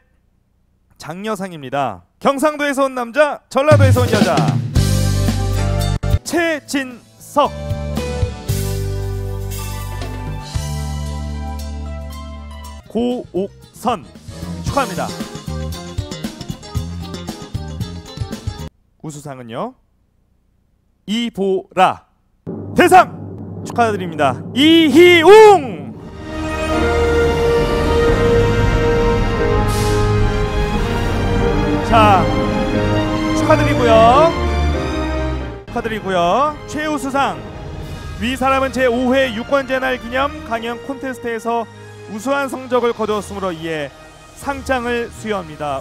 장려상입니다. 경상도에서 온 남자, 전라도에서 온 여자. 최진석. 고옥선 축하합니다. 우수상은요 이보라. 대상 축하드립니다. 이희웅. 자, 축하드리고요. 최우수상 위 사람은 제5회 유권자 날 기념 강연 콘테스트에서 우수한 성적을 거두었으므로 이에 상장을 수여합니다.